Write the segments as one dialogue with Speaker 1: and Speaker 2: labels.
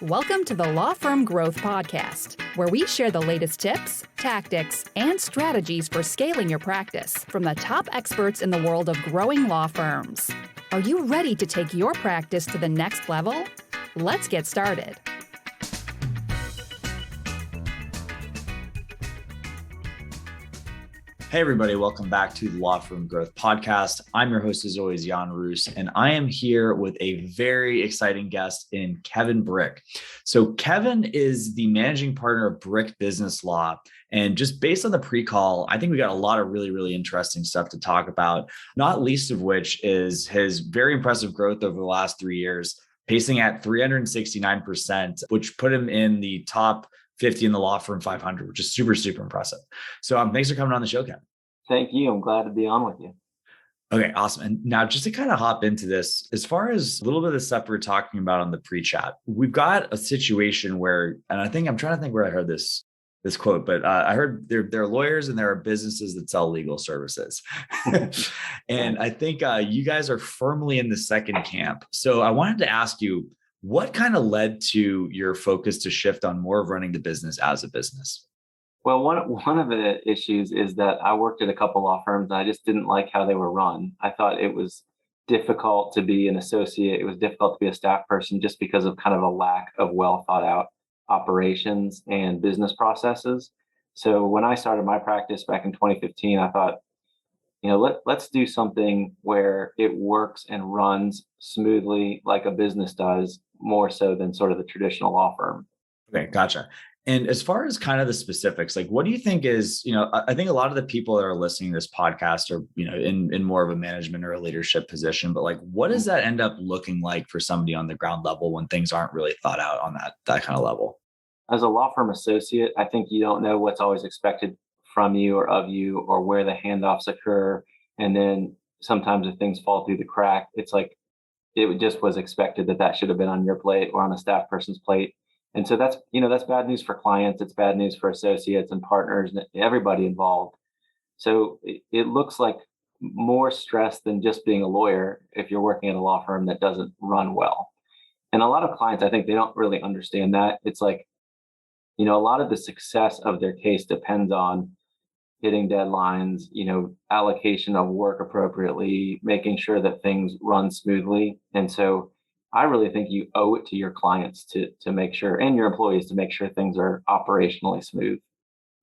Speaker 1: Welcome to the Law Firm Growth Podcast, where we share the latest tips, tactics, and strategies for scaling your practice from the top experts in the world of growing law firms. Are you ready to take your practice to the next level? Let's get started.
Speaker 2: Hey everybody, welcome back to the Law Firm Growth Podcast. I'm your host as always, Jan Roos, and I am here with a very exciting guest in Kevin Brick. So Kevin is the managing partner of Brick Business Law. And just based on the pre-call, I think we got a lot of really interesting stuff to talk about, not least of which is his very impressive growth over the last 3 years, pacing at 369%, which put him in the top 50 in the Law Firm 500, which is super impressive. So thanks for coming on the show, Kevin.
Speaker 3: Thank you. I'm glad to be on with you.
Speaker 2: Okay, awesome. And now just to kind of hop into this, as far as a little bit of the stuff we were talking about on the pre-chat, we've got a situation where, and I think I'm trying to think where I heard this quote, but I heard there are lawyers and there are businesses that sell legal services. And I think you guys are firmly in the second camp. So I wanted to ask you, what kind of led to your focus to shift on more of running the business as a business?
Speaker 3: Well, one of the issues is that I worked at a couple law firms and I just didn't like how they were run. I thought it was difficult to be an associate. It was difficult to be a staff person just because of kind of a lack of well thought out operations and business processes. So when I started my practice back in 2015, I thought, let's do something where it works and runs smoothly like a business does, more so than sort of the traditional law firm.
Speaker 2: Okay, gotcha. And as far as kind of the specifics, like what do you think is, I think a lot of the people that are listening to this podcast are, in more of a management or a leadership position, but like, what does that end up looking like for somebody on the ground level when things aren't really thought out on that kind of level?
Speaker 3: As a law firm associate, I think you don't know what's always expected from you or of you or where the handoffs occur. And then sometimes if things fall through the crack, it's like, it just was expected that should have been on your plate or on a staff person's plate. And so that's bad news for clients. It's bad news for associates and partners and everybody involved. So it looks like more stress than just being a lawyer if you're working at a law firm that doesn't run well. And a lot of clients, I think they don't really understand that. It's like, a lot of the success of their case depends on hitting deadlines, allocation of work appropriately, making sure that things run smoothly. And so I really think you owe it to your clients to make sure, and your employees to make sure things are operationally smooth.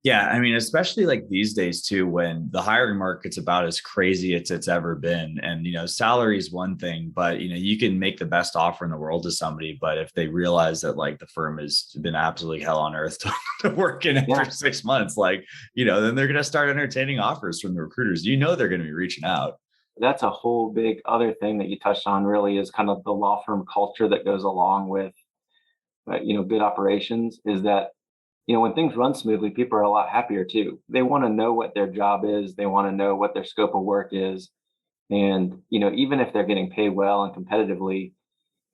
Speaker 2: Yeah. I mean, especially like these days too, when the hiring market's about as crazy as it's ever been. And, salary is one thing, but, you can make the best offer in the world to somebody. But if they realize that like the firm has been absolutely hell on earth to work in after 6 months, then they're going to start entertaining offers from the recruiters. They're going to be reaching out.
Speaker 3: That's a whole big other thing that you touched on really is kind of the law firm culture that goes along with, good operations is that, when things run smoothly, people are a lot happier too. They want to know what their job is. They want to know what their scope of work is. And, even if they're getting paid well and competitively,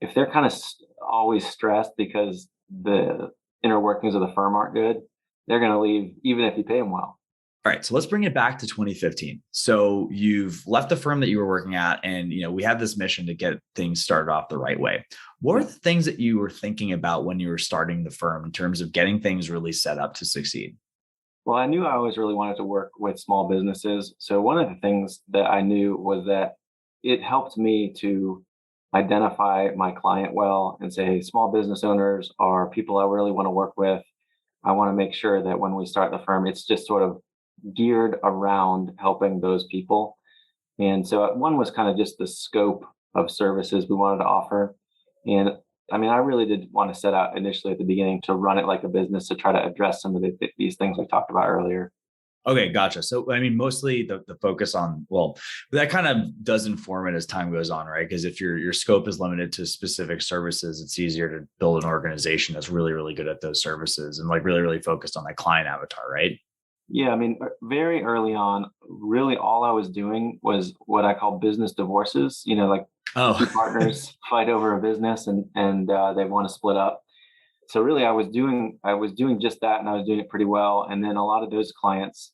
Speaker 3: if they're kind of always stressed because the inner workings of the firm aren't good, they're going to leave even if you pay them well.
Speaker 2: All right, so let's bring it back to 2015. So you've left the firm that you were working at, and we had this mission to get things started off the right way. What are the things that you were thinking about when you were starting the firm in terms of getting things really set up to succeed?
Speaker 3: Well, I knew I always really wanted to work with small businesses. So one of the things that I knew was that it helped me to identify my client well and say, small business owners are people I really want to work with. I want to make sure that when we start the firm, it's just sort of geared around helping those people. And so one was kind of just the scope of services we wanted to offer. And I mean, I really did want to set out initially at the beginning to run it like a business to try to address some of these things we talked about earlier.
Speaker 2: Okay, gotcha. So, I mean, mostly the focus on, well, that kind of does inform it as time goes on, right? Because if your scope is limited to specific services, it's easier to build an organization that's really good at those services and like really focused on that client avatar, right?
Speaker 3: Yeah, I mean, very early on, really all I was doing was what I call business divorces. Two partners fight over a business and they want to split up. So really, I was doing just that, and I was doing it pretty well. And then a lot of those clients,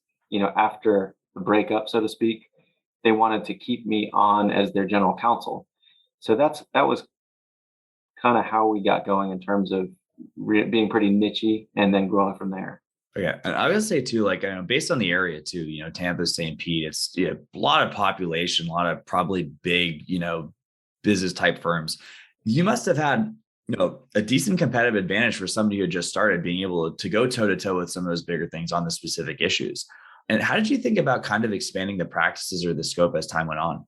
Speaker 3: after the breakup, so to speak, they wanted to keep me on as their general counsel. So that was kind of how we got going in terms of being pretty nichey and then growing from there.
Speaker 2: Yeah. And I would say too, like, based on the area too, Tampa, St. Pete, it's a lot of population, a lot of probably big, business type firms. You must have had, a decent competitive advantage for somebody who had just started being able to go toe to toe with some of those bigger things on the specific issues. And how did you think about kind of expanding the practices or the scope as time went on?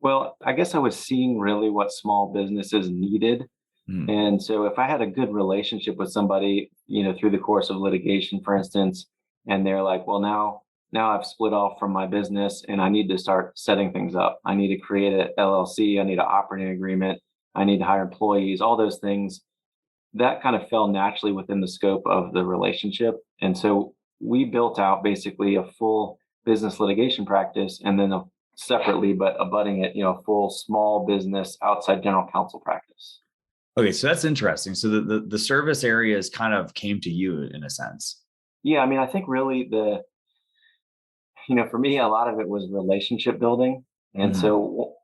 Speaker 3: Well, I guess I was seeing really what small businesses needed.
Speaker 2: Mm.
Speaker 3: And so if I had a good relationship with somebody, through the course of litigation, for instance, and they're like, well, now I've split off from my business and I need to start setting things up. I need to create an LLC. I need an operating agreement. I need to hire employees, all those things. That kind of fell naturally within the scope of the relationship. And so we built out basically a full business litigation practice and then separately, but abutting it, a full small business outside general counsel practice.
Speaker 2: Okay, so that's interesting. So the service areas kind of came to you in a sense.
Speaker 3: Yeah, I mean, I think really for me, a lot of it was relationship building. And so,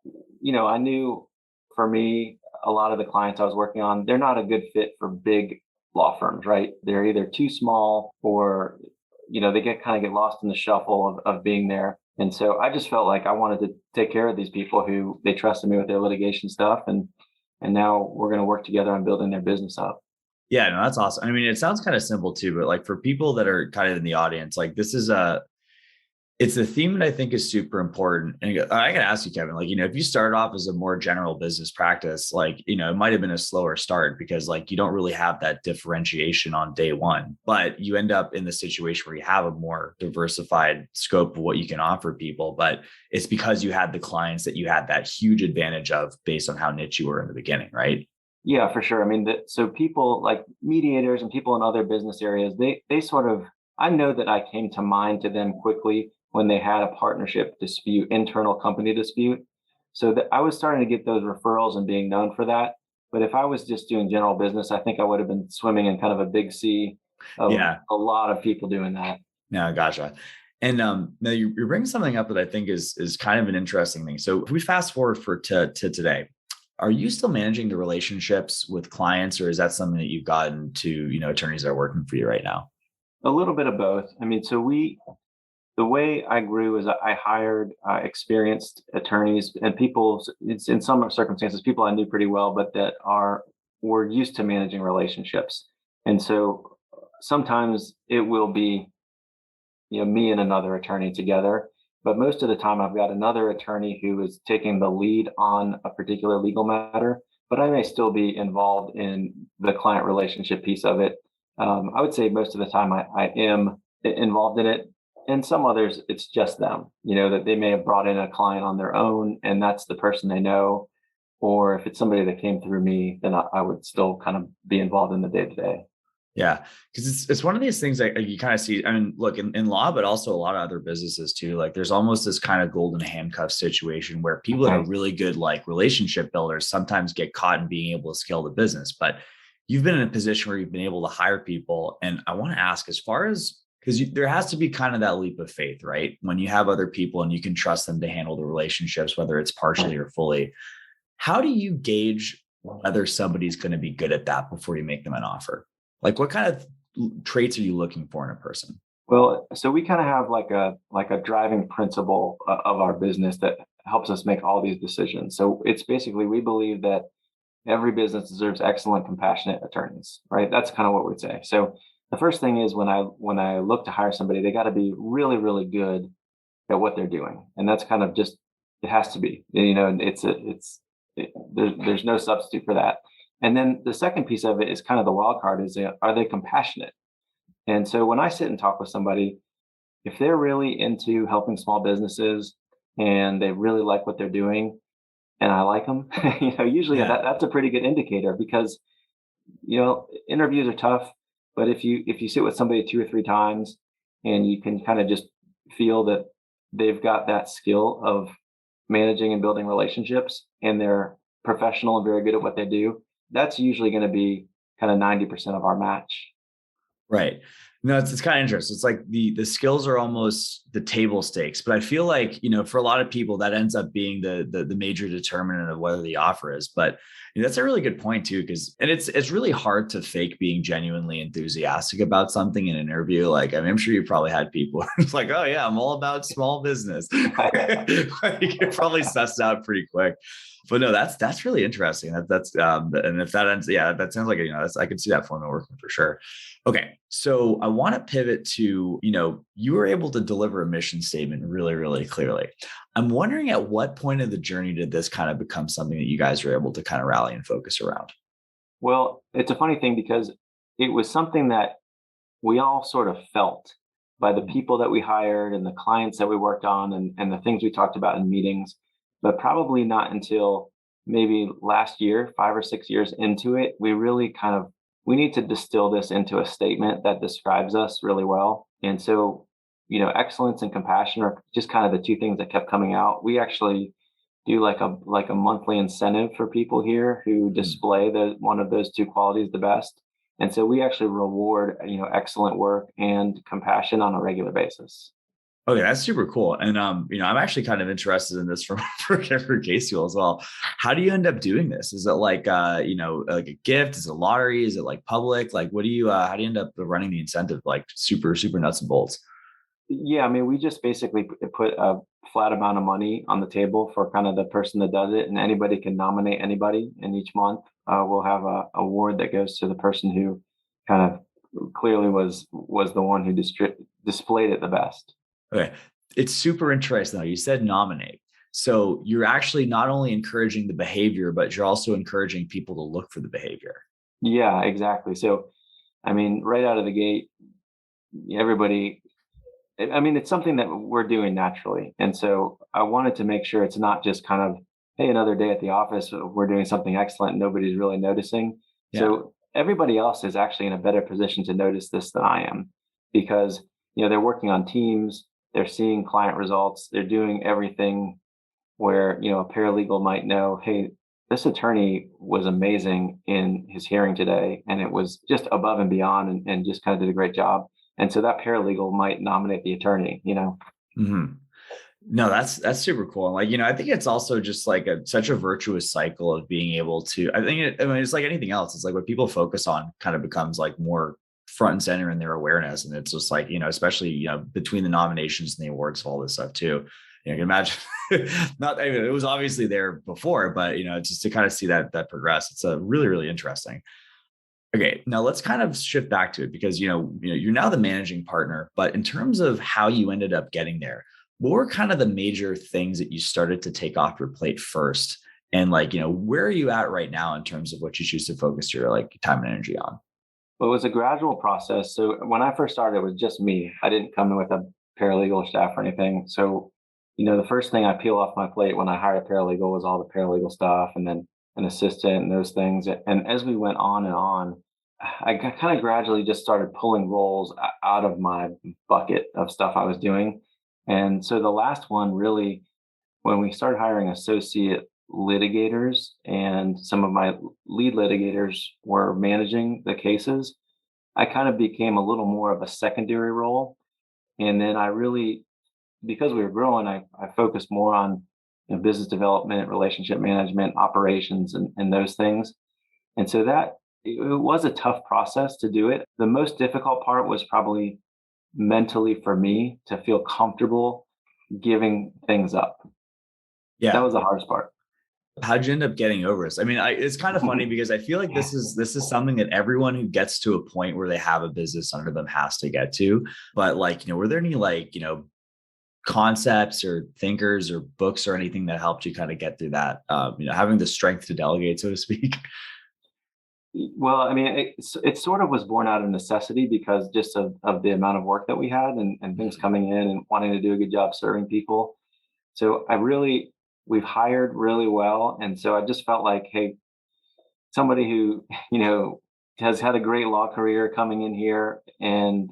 Speaker 3: I knew for me, a lot of the clients I was working on, they're not a good fit for big law firms, right? They're either too small or, they get lost in the shuffle of being there. And so I just felt like I wanted to take care of these people who they trusted me with their litigation stuff. And now we're going to work together on building their business up.
Speaker 2: Yeah, no, that's awesome. I mean, it sounds kind of simple too, but like for people that are kind of in the audience, like it's a theme that I think is super important. And I can ask you, Kevin, like, if you start off as a more general business practice, like, it might've been a slower start because like, you don't really have that differentiation on day one, but you end up in the situation where you have a more diversified scope of what you can offer people. But it's because you had the clients that you had that huge advantage of based on how niche you were in the beginning, right?
Speaker 3: Yeah, for sure. I mean, so people like mediators and people in other business areas, they sort of, I know that I came to mind to them quickly when they had a partnership dispute, internal company dispute. So that I was starting to get those referrals and being known for that. But if I was just doing general business, I think I would have been swimming in kind of a big sea of a lot of people doing that.
Speaker 2: Yeah, gotcha. And now you're bringing something up that I think is kind of an interesting thing. So if we fast forward to today, are you still managing the relationships with clients, or is that something that you've gotten to, attorneys that are working for you right now?
Speaker 3: A little bit of both. I mean, so the way I grew is I hired experienced attorneys and people, it's in some circumstances, people I knew pretty well, but that were used to managing relationships. And so sometimes it will be, me and another attorney together. But most of the time, I've got another attorney who is taking the lead on a particular legal matter, but I may still be involved in the client relationship piece of it. I would say most of the time I am involved in it. And some others, it's just them, that they may have brought in a client on their own and that's the person they know. Or if it's somebody that came through me, then I would still kind of be involved in the day to day.
Speaker 2: Yeah, because it's one of these things that you kind of see. I mean, look, in law, but also a lot of other businesses too. Like there's almost this kind of golden handcuff situation where people that are really good, like relationship builders, sometimes get caught in being able to scale the business. But you've been in a position where you've been able to hire people. And I want to ask, as far as, because there has to be kind of that leap of faith, right? When you have other people and you can trust them to handle the relationships, whether it's partially or fully. How do you gauge whether somebody's going to be good at that before you make them an offer? Like what kind of traits are you looking for in a person?
Speaker 3: Well, so we kind of have like a driving principle of our business that helps us make all these decisions. So it's basically, we believe that every business deserves excellent, compassionate attorneys, right? That's kind of what we'd say. So the first thing is when I look to hire somebody, they got to be really, really good at what they're doing. And that's kind of just, it has to be, there's no substitute for that. And then the second piece of it is kind of the wild card is, are they compassionate? And so when I sit and talk with somebody, if they're really into helping small businesses and they really like what they're doing and I like them, usually that's a pretty good indicator because, interviews are tough, but if you sit with somebody 2 or 3 times and you can kind of just feel that they've got that skill of managing and building relationships and they're professional and very good at what they do, that's usually going to be kind of 90% of our match.
Speaker 2: Right. No, it's kind of interesting. It's like the skills are almost the table stakes, but I feel like, for a lot of people that ends up being the major determinant of whether the offer is. But that's a really good point too, and it's really hard to fake being genuinely enthusiastic about something in an interview. Like, I'm sure you probably had people it's like, oh yeah, I'm all about small business. You can probably suss it out pretty quick. But no, that's really interesting. That's and if that ends, yeah, that sounds like I can see that formula working for sure. Okay, so I want to pivot to you were able to deliver a mission statement really, really clearly. I'm wondering at what point of the journey did this kind of become something that you guys were able to kind of rally and focus around?
Speaker 3: Well, it's a funny thing because it was something that we all sort of felt by the people that we hired and the clients that we worked on and the things we talked about in meetings, but probably not until maybe last year, 5 or 6 years into it, we really we need to distill this into a statement that describes us really well. And so, excellence and compassion are just kind of the two things that kept coming out. We actually do like a monthly incentive for people here who display one of those two qualities the best. And so we actually reward, excellent work and compassion on a regular basis.
Speaker 2: Okay, that's super cool. And I'm actually kind of interested in this for Kpis as well. How do you end up doing this? Is it like like a gift? Is it a lottery? Is it like public? Like what do you how do you end up running the incentive like super, super nuts and bolts?
Speaker 3: Yeah, I mean, we just basically put a flat amount of money on the table for kind of the person that does it, and anybody can nominate anybody. And each month, we'll have a award that goes to the person who kind of clearly was the one who displayed it the best.
Speaker 2: Okay. It's super interesting though. You said nominate. So you're actually not only encouraging the behavior, but you're also encouraging people to look for the behavior.
Speaker 3: Yeah, exactly. So, I mean, right out of the gate, everybody, I mean, it's something that we're doing naturally. And so I wanted to make sure it's not just kind of, hey, another day at the office, we're doing something excellent, nobody's really noticing.
Speaker 2: Yeah.
Speaker 3: So everybody else is actually in a better position to notice this than I am because, they're working on teams, they're seeing client results, they're doing everything where, a paralegal might know, hey, this attorney was amazing in his hearing today, and it was just above and beyond and just kind of did a great job. And so that paralegal might nominate the attorney.
Speaker 2: Mm-hmm. No, that's super cool. And like, I think it's also just like such a virtuous cycle of being able to, I mean, it's like anything else. It's like what people focus on kind of becomes like more front and center in their awareness. And it's just like, especially, between the nominations and the awards, all this stuff too. You can imagine it was obviously there before, but just to kind of see that progress, it's a really, really interesting. Okay, now let's kind of shift back to it because you're now the managing partner, but in terms of how you ended up getting there, what were kind of the major things that you started to take off your plate first? And like, where are you at right now in terms of what you choose to focus your like time and energy on?
Speaker 3: Well, it was a gradual process. So when I first started, it was just me. I didn't come in with a paralegal staff or anything. So, the first thing I peel off my plate when I hired a paralegal was all the paralegal stuff and then an assistant and those things. And as we went on and on, I kind of gradually just started pulling roles out of my bucket of stuff I was doing. And so the last one really, when we started hiring associate litigators and some of my lead litigators were managing the cases, I kind of became a little more of a secondary role. And then I really, because we were growing, I focused more on business development, relationship management, operations, and those things. And so that it was a tough process to do it. The most difficult part was probably mentally for me to feel comfortable giving things up. That
Speaker 2: Yeah.
Speaker 3: was the hardest part.
Speaker 2: How'd you end up getting over this? I mean, it's kind of funny because I feel like this is something that everyone who gets to a point where they have a business under them has to get to. But like, were there any like, concepts or thinkers or books or anything that helped you kind of get through that? Having the strength to delegate, so to speak.
Speaker 3: Well, I mean, it sort of was born out of necessity because just of the amount of work that we had and things coming in and wanting to do a good job serving people. So we've hired really well. And so I just felt like, hey, somebody who, has had a great law career coming in here. And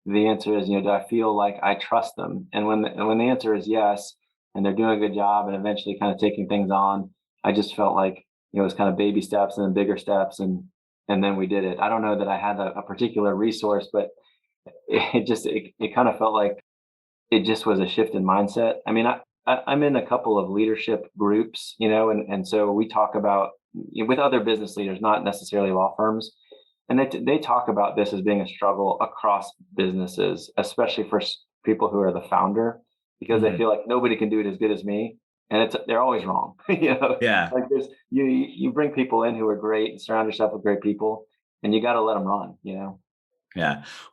Speaker 3: the answer is, do I feel like I trust them? And when the answer is yes, and they're doing a good job and eventually kind of taking things on, I just felt like, it was kind of baby steps and then bigger steps. And then we did it. I don't know that I had a particular resource, but it kind of felt like it just was a shift in mindset. I mean, I'm in a couple of leadership groups, and so we talk about with other business leaders, not necessarily law firms, and they talk about this as being a struggle across businesses, especially for people who are the founder, because they
Speaker 2: Mhm.
Speaker 3: feel like nobody can do it as good as me, and they're always wrong.
Speaker 2: Yeah.
Speaker 3: Like there's you bring people in who are great and surround yourself with great people, and you got to let them run.
Speaker 2: Yeah.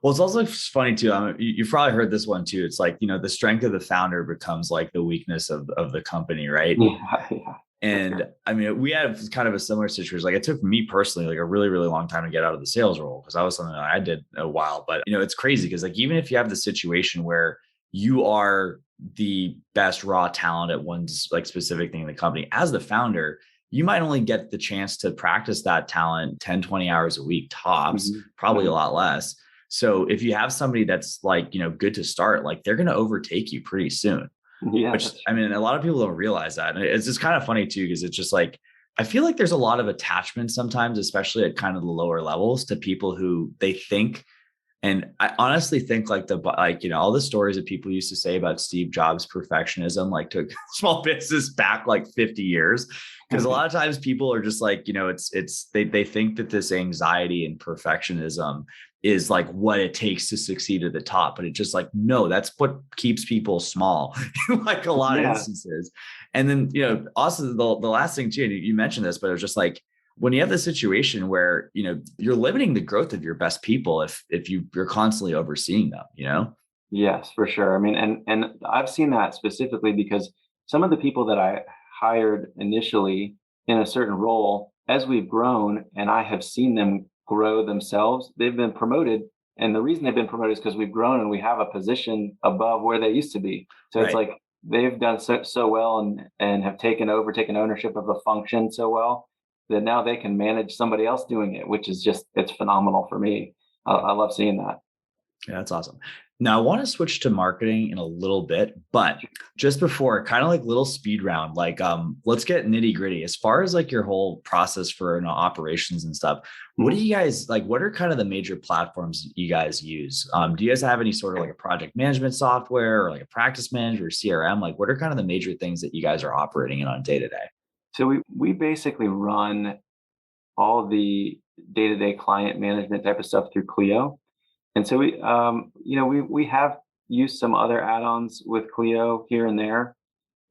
Speaker 2: Well, it's also funny too. You've probably heard this one too. It's like, the strength of the founder becomes like the weakness of the company, right?
Speaker 3: Yeah, yeah, for
Speaker 2: And
Speaker 3: sure.
Speaker 2: I mean, we had kind of a similar situation. Like it took me personally like a really, really long time to get out of the sales role because that was something that I did a while. But it's crazy because like even if you have the situation where you are the best raw talent at one like specific thing in the company, as the founder, you might only get the chance to practice that talent 10, 20 hours a week tops,
Speaker 3: Hmm.
Speaker 2: probably a
Speaker 3: Hmm.
Speaker 2: lot less. So if you have somebody that's like, good to start, like they're going to overtake you pretty soon.
Speaker 3: Yeah,
Speaker 2: Which,
Speaker 3: that's
Speaker 2: I
Speaker 3: true.
Speaker 2: mean, a lot of people don't realize that. And it's just kind of funny too, because it's just like, I feel like there's a lot of attachment sometimes, especially at kind of the lower levels to people who they think. And I honestly think like all the stories that people used to say about Steve Jobs' perfectionism, like took small business back like 50 years. Cause a lot of times people are just like, they think that this anxiety and perfectionism is like what it takes to succeed at the top. But it's just like, no, that's what keeps people small in like a lot of
Speaker 3: Yeah.
Speaker 2: instances. And then, also the last thing too, and you mentioned this, but it was just like, when you have the situation where you're limiting the growth of your best people if you're constantly overseeing them.
Speaker 3: Yes, for sure. I mean, and I've seen that specifically because some of the people that I hired initially in a certain role, as we've grown and I have seen them grow themselves, they've been promoted. And the reason they've been promoted is because we've grown and we have a position above where they used to be. So it's
Speaker 2: Right.
Speaker 3: like they've done so well and have taken ownership of the function so well that now they can manage somebody else doing it, which is just, it's phenomenal for me. I love seeing that.
Speaker 2: Yeah, that's awesome. Now I want to switch to marketing in a little bit, but just before, kind of like little speed round, like let's get nitty gritty. As far as like your whole process for operations and stuff, what do
Speaker 3: Mhm.
Speaker 2: you guys like? What are kind of the major platforms you guys use? Do you guys have any sort of like a project management software or like a practice manager or CRM? Like, what are kind of the major things that you guys are operating in on day to day?
Speaker 3: So we basically run all the day-to-day client management type of stuff through Clio. And so we have used some other add-ons with Clio here and there,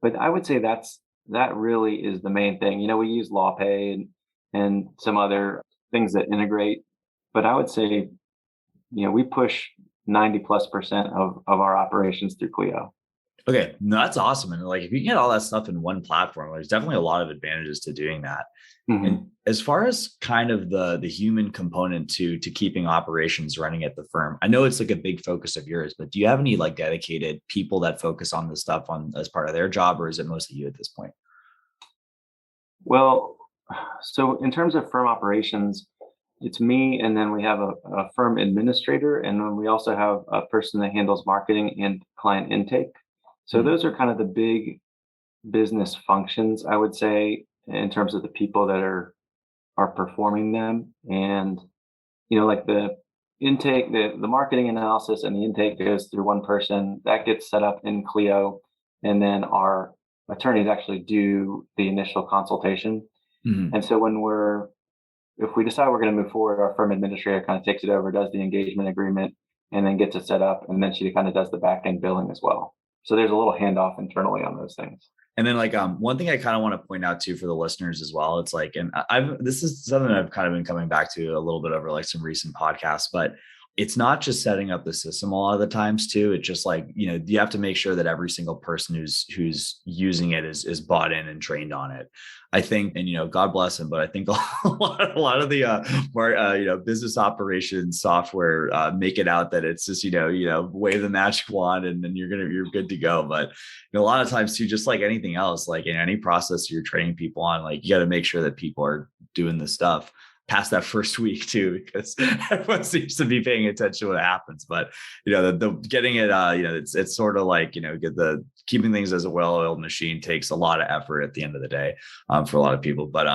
Speaker 3: but I would say that really is the main thing. We use LawPay and some other things that integrate, but I would say, we push 90+% of our operations through Clio.
Speaker 2: Okay, no, that's awesome. And like if you get all that stuff in one platform, there's definitely a lot of advantages to doing that. And
Speaker 3: Mhm.
Speaker 2: as far as kind of the human component to keeping operations running at the firm, I know it's like a big focus of yours, but do you have any like dedicated people that focus on this stuff on as part of their job, or is it mostly you at this point?
Speaker 3: Well, so in terms of firm operations, it's me, and then we have a firm administrator, and then we also have a person that handles marketing and client intake. So
Speaker 2: Hmm.
Speaker 3: those are kind of the big business functions, I would say, in terms of the people that are performing them. And like the intake, the marketing analysis and the intake goes through one person that gets set up in Clio, and then our attorneys actually do the initial consultation.
Speaker 2: Hmm.
Speaker 3: And so if we decide we're going to move forward, our firm administrator kind of takes it over, does the engagement agreement, and then gets it set up. And then she kind of does the back end billing as well. So there's a little handoff internally on those things.
Speaker 2: And then like one thing I kind of want to point out too for the listeners as well, it's like, and I've this is something I've kind of been coming back to a little bit over like some recent podcasts, but it's not just setting up the system a lot of the times too. It's just like, you have to make sure that every single person who's using it is bought in and trained on it. I think, and God bless him, but I think a lot of the more business operations software make it out that it's just wave the magic wand and then you're good to go. But a lot of times too, just like anything else, like in any process you're training people on, like you got to make sure that people are doing the stuff. past that first week too, because everyone seems to be paying attention to what happens. But the getting it, it's sort of like keeping things as a well-oiled machine takes a lot of effort at the end of the day for a lot of people. But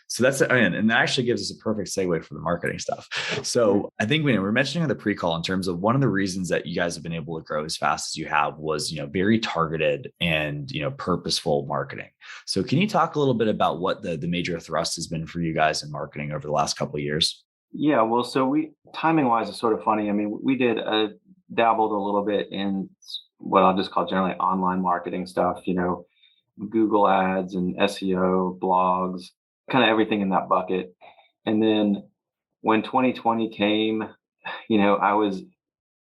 Speaker 2: so that's and that actually gives us a perfect segue for the marketing stuff. So I think we were mentioning on the pre-call in terms of one of the reasons that you guys have been able to grow as fast as you have was very targeted and purposeful marketing. So can you talk a little bit about what the major thrust has been for you guys in marketing over the last couple of years?
Speaker 3: Yeah, well, so we timing wise is sort of funny. I mean, we did dabbled a little bit in what I'll just call generally online marketing stuff, Google ads and SEO, blogs, kind of everything in that bucket. And then when 2020 came, I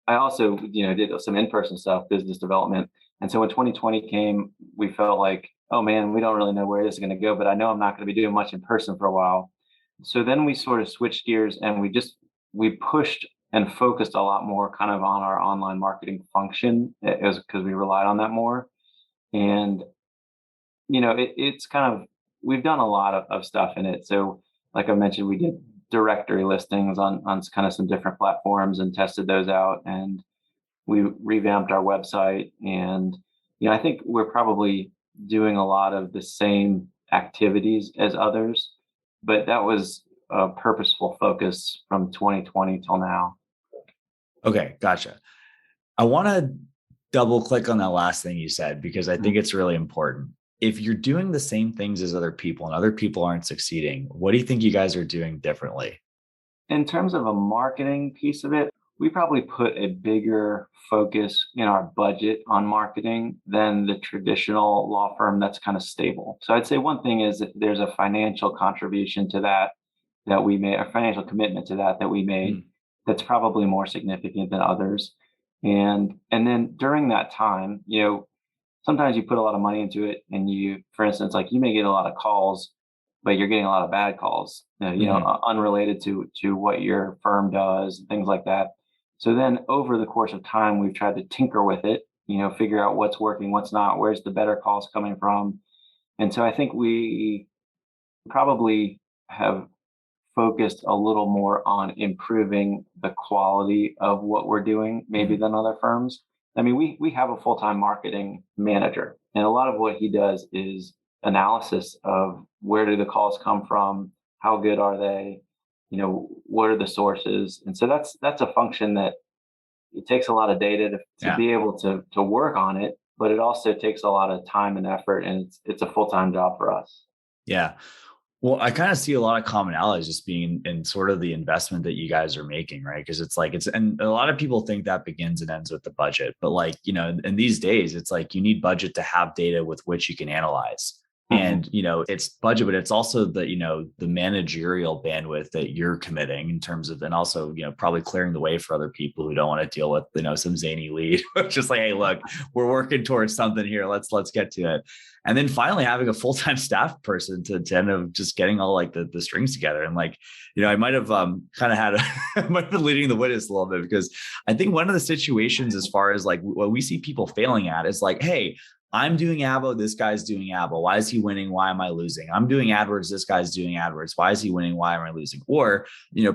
Speaker 3: also, did some in-person stuff, business development. And so when 2020 came, we felt like, oh man, we don't really know where this is going to go, but I know I'm not going to be doing much in person for a while. So then we sort of switched gears and we pushed and focused a lot more kind of on our online marketing function. It was because we relied on that more. And, it's kind of, we've done a lot of stuff in it. So like I mentioned, we did directory listings on kind of some different platforms and tested those out. And we revamped our website. And, I think we're probably doing a lot of the same activities as others, but that was a purposeful focus from 2020 till now.
Speaker 2: Okay, gotcha. I want to double click on that last thing you said, because I think it's really important. If you're doing the same things as other people and other people aren't succeeding, what do you think you guys are doing differently?
Speaker 3: In terms of a marketing piece of it, we probably put a bigger focus in our budget on marketing than the traditional law firm that's kind of stable. So I'd say one thing is that there's a financial contribution to that we made, a financial commitment to that we made that's probably more significant than others. And then during that time, sometimes you put a lot of money into it and for instance, like you may get a lot of calls, but you're getting a lot of bad calls, unrelated to what your firm does, things like that. So then over the course of time, we've tried to tinker with it, figure out what's working, what's not, where's the better calls coming from. And so I think we probably have focused a little more on improving the quality of what we're doing, maybe than other firms. I mean, we have a full-time marketing manager, and a lot of what he does is analysis of where do the calls come from, how good are they, what are the sources. And so that's a function that it takes a lot of data to be able to work on it, but it also takes a lot of time and effort, and it's a full-time job for us.
Speaker 2: Yeah. Well, I kind of see a lot of commonalities just being in sort of the investment that you guys are making, right? Because and a lot of people think that begins and ends with the budget, but in these days, it's like you need budget to have data with which you can analyze. And, it's budget, but it's also the managerial bandwidth that you're committing in terms of, and also, probably clearing the way for other people who don't want to deal with, some zany lead, just like, hey, look, we're working towards something here. Let's get to it. And then finally having a full-time staff person to end up just getting all like the strings together. And I might have kind of I might have been leading the witness a little bit, because I think one of the situations as far as like what we see people failing at is like, hey, I'm doing ABO, this guy's doing ABO. Why is he winning? Why am I losing? I'm doing AdWords, this guy's doing AdWords. Why is he winning? Why am I losing? Or,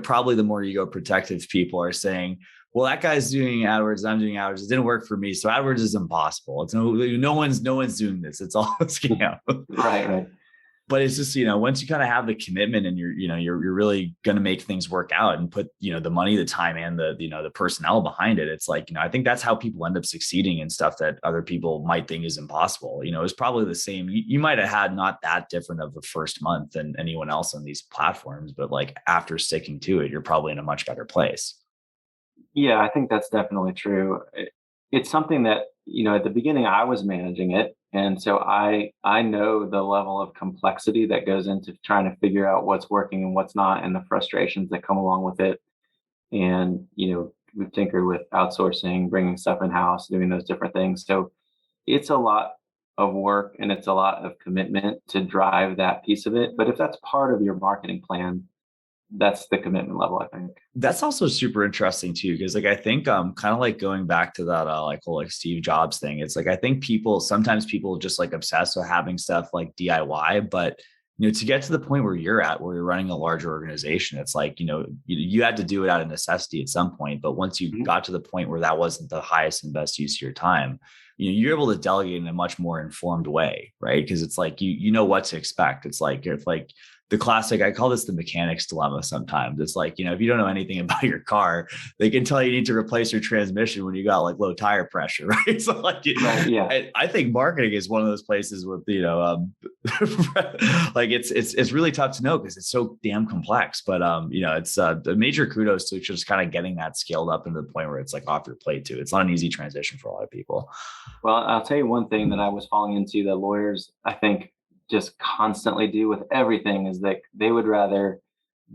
Speaker 2: probably the more ego protective people are saying, well, that guy's doing AdWords, I'm doing AdWords. It didn't work for me. So AdWords is impossible. It's no one's doing this. It's all a scam.
Speaker 3: Right.
Speaker 2: But it's just, once you kind of have the commitment and you're really going to make things work out and put, the money, the time, and the personnel behind it. It's like, I think that's how people end up succeeding in stuff that other people might think is impossible. It's probably the same. You might have had not that different of a first month than anyone else on these platforms, but like after sticking to it, you're probably in a much better place.
Speaker 3: Yeah, I think that's definitely true. It's something that, at the beginning I was managing it. And so I know the level of complexity that goes into trying to figure out what's working and what's not, and the frustrations that come along with it. And, we've tinkered with outsourcing, bringing stuff in-house, doing those different things. So it's a lot of work and it's a lot of commitment to drive that piece of it. But if that's part of your marketing plan, that's the commitment level, I think.
Speaker 2: That's also super interesting too, because I think kind of like going back to that whole Steve Jobs thing. It's like I think sometimes people just like obsess with having stuff like DIY, but to get to the point where you're at, where you're running a larger organization, it's like, you had to do it out of necessity at some point. But once you got to the point where that wasn't the highest and best use of your time, you're able to delegate in a much more informed way, right? Because it's like, you know what to expect. It's like the classic, I call this the mechanic's dilemma sometimes. It's like, if you don't know anything about your car, they can tell you need to replace your transmission when you got like low tire pressure, right? So like,
Speaker 3: right, yeah.
Speaker 2: I think marketing is one of those places with, like it's really tough to know because it's so damn complex, but it's the major kudos to just kind of getting that scaled up into the point where it's like off your plate too. It's not an easy transition for a lot of people.
Speaker 3: Well, I'll tell you one thing that I was falling into that lawyers, I think, just constantly do with everything is that they would rather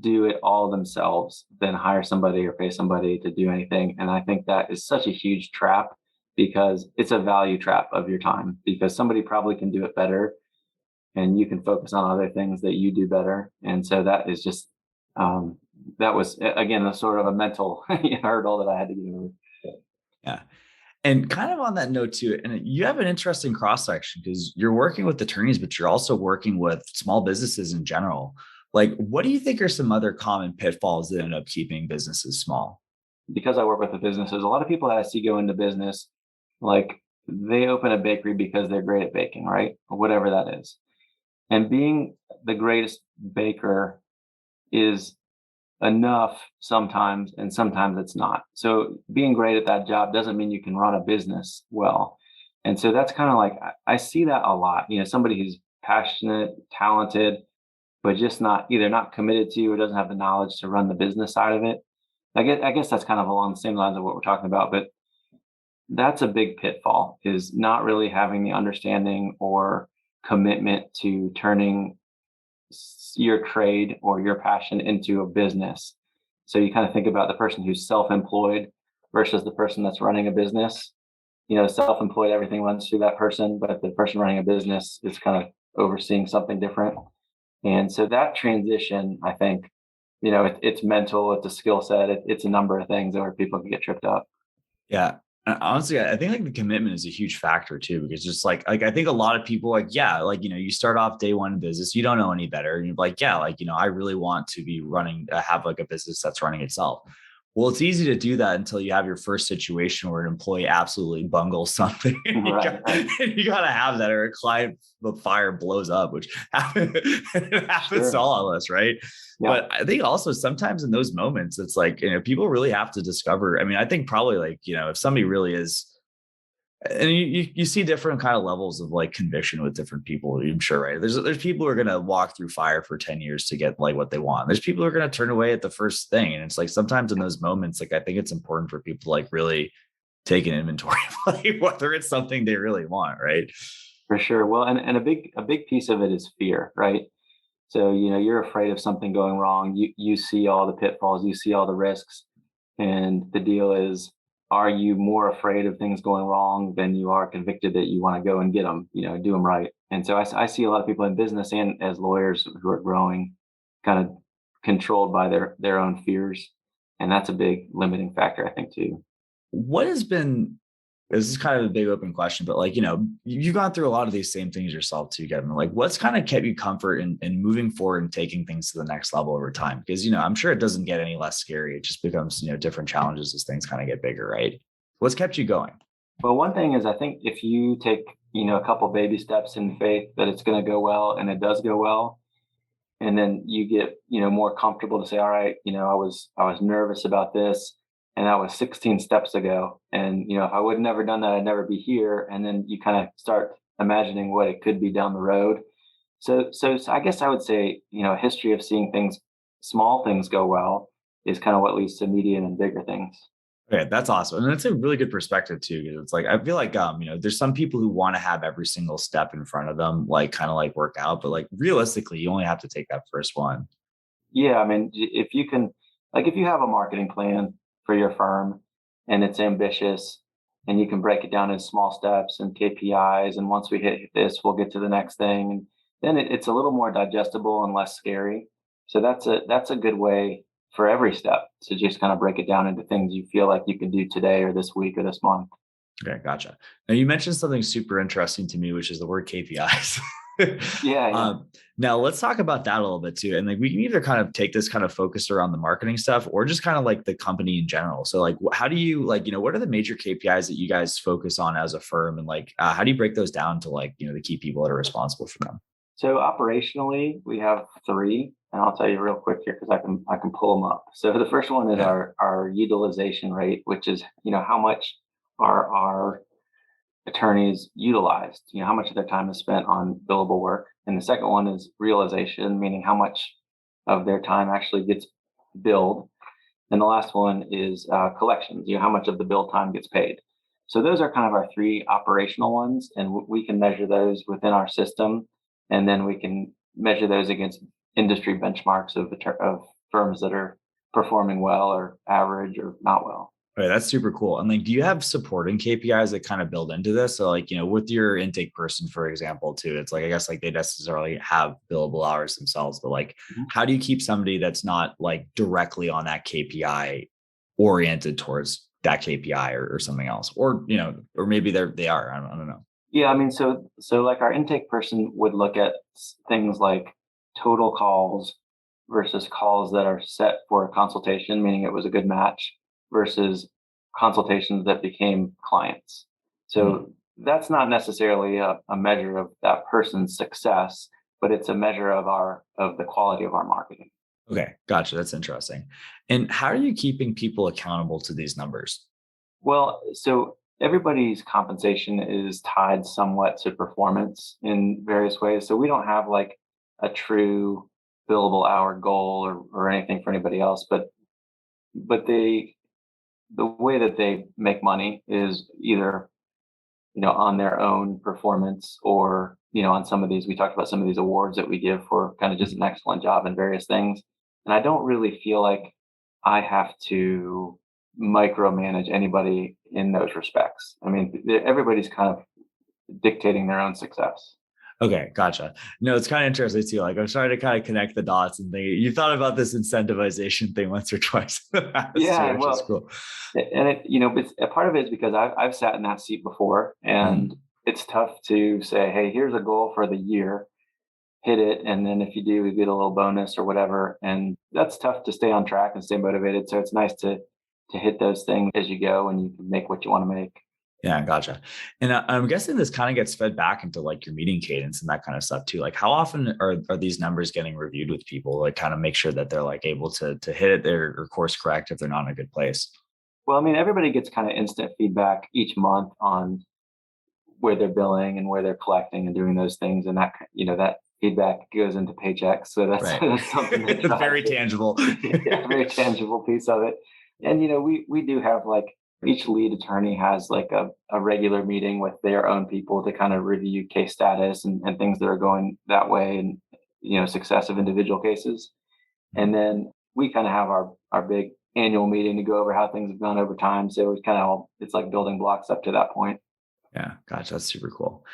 Speaker 3: do it all themselves than hire somebody or pay somebody to do anything. And I think that is such a huge trap because it's a value trap of your time, because somebody probably can do it better and you can focus on other things that you do better. And so that is just, that was, again, a sort of a mental hurdle that I had to get over.
Speaker 2: Yeah. And kind of on that note too, and you have an interesting cross section because you're working with attorneys, but you're also working with small businesses in general. Like, what do you think are some other common pitfalls that end up keeping businesses small?
Speaker 3: Because I work with the businesses, a lot of people that I see go into business, like they open a bakery because they're great at baking, right? Or whatever that is. And being the greatest baker is enough sometimes, and sometimes it's not. So being great at that job doesn't mean you can run a business well. And so that's kind of like, I see that a lot, somebody who's passionate, talented, but just either not committed to or doesn't have the knowledge to run the business side of it. I guess that's kind of along the same lines of what we're talking about, but that's a big pitfall, is not really having the understanding or commitment to turning your trade or your passion into a business. So you kind of think about the person who's self-employed versus the person that's running a business. Self-employed, everything runs through that person, but the person running a business is kind of overseeing something different. And so that transition, I think, it's mental, it's a skill set, it's a number of things where people can get tripped up.
Speaker 2: Yeah. Honestly, I think like the commitment is a huge factor too, because just like I think a lot of people you start off day one in business, you don't know any better. And you're like, I really want to be have like a business that's running itself. Well, it's easy to do that until you have your first situation where an employee absolutely bungles something.
Speaker 3: Right.
Speaker 2: You got to have that, or a client, the fire blows up, which happens
Speaker 3: Sure.
Speaker 2: to all of us, right? Yeah. But I think also sometimes in those moments, it's like, people really have to discover. I mean, I think probably like, if somebody really is, and you see different kind of levels of like conviction with different people, I'm sure, right? There's people who are going to walk through fire for 10 years to get like what they want. There's people who are going to turn away at the first thing. And it's like, sometimes in those moments, like, I think it's important for people to like really take an inventory of like whether it's something they really want. Right.
Speaker 3: For sure. Well, and a big piece of it is fear, right? So, you're afraid of something going wrong. You see all the pitfalls, you see all the risks. And the deal is, are you more afraid of things going wrong than you are convicted that you want to go and get them, do them right? And so I see a lot of people in business and as lawyers who are growing kind of controlled by their own fears. And that's a big limiting factor, I think, too.
Speaker 2: This is kind of a big open question, but like, you've gone through a lot of these same things yourself too, Kevin. Like, what's kind of kept you comfort in moving forward and taking things to the next level over time? Because, I'm sure it doesn't get any less scary. It just becomes, different challenges as things kind of get bigger, right? What's kept you going?
Speaker 3: Well, one thing is, I think if you take, a couple baby steps in faith that it's going to go well, and it does go well, and then you get, more comfortable to say, all right, I was nervous about this, and that was 16 steps ago. And, if I would have never done that, I'd never be here. And then you kind of start imagining what it could be down the road. So I guess I would say, a history of seeing small things go well is kind of what leads to medium and bigger things.
Speaker 2: Okay, that's awesome. And that's a really good perspective too, because it's like, I feel like, there's some people who want to have every single step in front of them, like kind of like work out, but like realistically, you only have to take that first one.
Speaker 3: Yeah. I mean, if you can, like, if you have a marketing plan for your firm and it's ambitious and you can break it down in small steps and KPIs, and once we hit this, we'll get to the next thing. And then it's a little more digestible and less scary. So that's a good way for every step to just kind of break it down into things you feel like you can do today or this week or this month.
Speaker 2: Okay, gotcha. Now you mentioned something super interesting to me, which is the word KPIs.
Speaker 3: Yeah.
Speaker 2: Now let's talk about that a little bit too. And like, we can either kind of take this kind of focus around the marketing stuff or just kind of like the company in general. So like, how do you like, what are the major KPIs that you guys focus on as a firm? And like, how do you break those down to like, the key people that are responsible for them?
Speaker 3: So operationally, we have three, and I'll tell you real quick here because I can pull them up. So the first one is our utilization rate, which is how much are our attorneys utilized, how much of their time is spent on billable work. And the second one is realization, meaning how much of their time actually gets billed. And the last one is collections, how much of the bill time gets paid. So those are kind of our three operational ones, and we can measure those within our system. And then we can measure those against industry benchmarks of firms that are performing well or average or not well.
Speaker 2: Right, that's super cool. And like, do you have supporting KPIs that kind of build into this? So like, with your intake person, for example, too, it's like, I guess like they necessarily have billable hours themselves, but like, how do you keep somebody that's not like directly on that KPI oriented towards that KPI or something else, or, or maybe they are, I don't know.
Speaker 3: Yeah. I mean, so like our intake person would look at things like total calls versus calls that are set for a consultation, meaning it was a good match, versus consultations that became clients. So that's not necessarily a measure of that person's success, but it's a measure of the quality of our marketing.
Speaker 2: Okay, gotcha. That's interesting. And how are you keeping people accountable to these numbers?
Speaker 3: Well, so everybody's compensation is tied somewhat to performance in various ways. So we don't have like a true billable hour goal or anything for anybody else, but the way that they make money is either, on their own performance or, on some of these, we talked about some of these awards that we give for kind of just an excellent job in various things. And I don't really feel like I have to micromanage anybody in those respects. I mean, everybody's kind of dictating their own success.
Speaker 2: Okay, gotcha. No, it's kind of interesting too. Like, I'm trying to kind of connect the dots and think you thought about this incentivization thing once or twice.
Speaker 3: Yeah,
Speaker 2: which is cool.
Speaker 3: And it's a part of it is because I've sat in that seat before, and it's tough to say, hey, here's a goal for the year, hit it, and then if you do, we get a little bonus or whatever. And that's tough to stay on track and stay motivated. So it's nice to hit those things as you go, and you can make what you want to make.
Speaker 2: Yeah, gotcha. And I'm guessing this kind of gets fed back into like your meeting cadence and that kind of stuff too. Like, how often are these numbers getting reviewed with people? Like, kind of make sure that they're like able to hit it their course correct if they're not in a good place.
Speaker 3: Well, I mean, everybody gets kind of instant feedback each month on where they're billing and where they're collecting and doing those things, and that that feedback goes into paychecks. So that's,
Speaker 2: right.
Speaker 3: That's something that's
Speaker 2: very tangible.
Speaker 3: Yeah, very tangible piece of it. And we do have like, each lead attorney has like a regular meeting with their own people to kind of review case status and things that are going that way, and success of individual cases. And then we kind of have our big annual meeting to go over how things have gone over time. So it's like building blocks up to that point.
Speaker 2: Yeah, gotcha. That's super cool.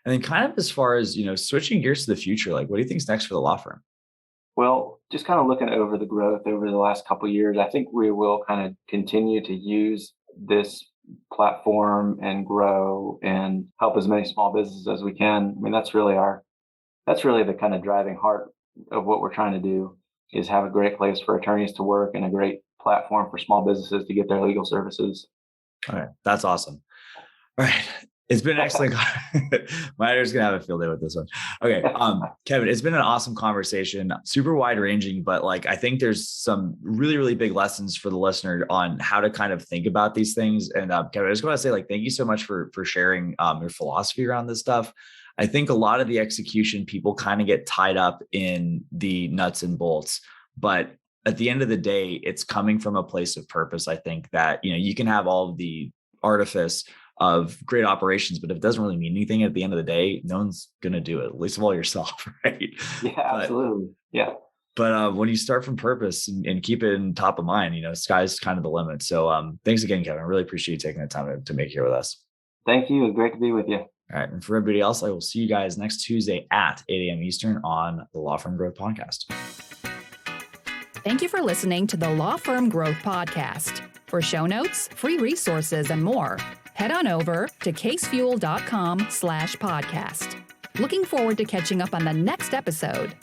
Speaker 2: And then kind of as far as, switching gears to the future, like what do you think is next for the law firm?
Speaker 3: Well, just kind of looking over the growth over the last couple of years, I think we will kind of continue to use this platform and grow and help as many small businesses as we can. I mean, that's really the kind of driving heart of what we're trying to do, is have a great place for attorneys to work and a great platform for small businesses to get their legal services.
Speaker 2: All right. That's awesome. All right. It's been excellent. My editor's going to have a field day with this one. Okay. Kevin, it's been an awesome conversation, super wide ranging, but like, I think there's some really, really big lessons for the listener on how to kind of think about these things. And Kevin, I just want to say like, thank you so much for sharing your philosophy around this stuff. I think a lot of the execution, people kind of get tied up in the nuts and bolts, but at the end of the day, it's coming from a place of purpose. I think that, you can have all of the artifice of great operations, but if it doesn't really mean anything at the end of the day, no one's going to do it, at least of all yourself. Right.
Speaker 3: Yeah, absolutely. Yeah.
Speaker 2: But when you start from purpose and keep it in top of mind, sky's kind of the limit. So thanks again, Kevin. I really appreciate you taking the time to make it here with us.
Speaker 3: Thank you. It was great to be with you.
Speaker 2: All right. And for everybody else, I will see you guys next Tuesday at 8 a.m. Eastern on the Law Firm Growth Podcast.
Speaker 1: Thank you for listening to the Law Firm Growth Podcast. For show notes, free resources, and more, head on over to casefuel.com/podcast. Looking forward to catching up on the next episode.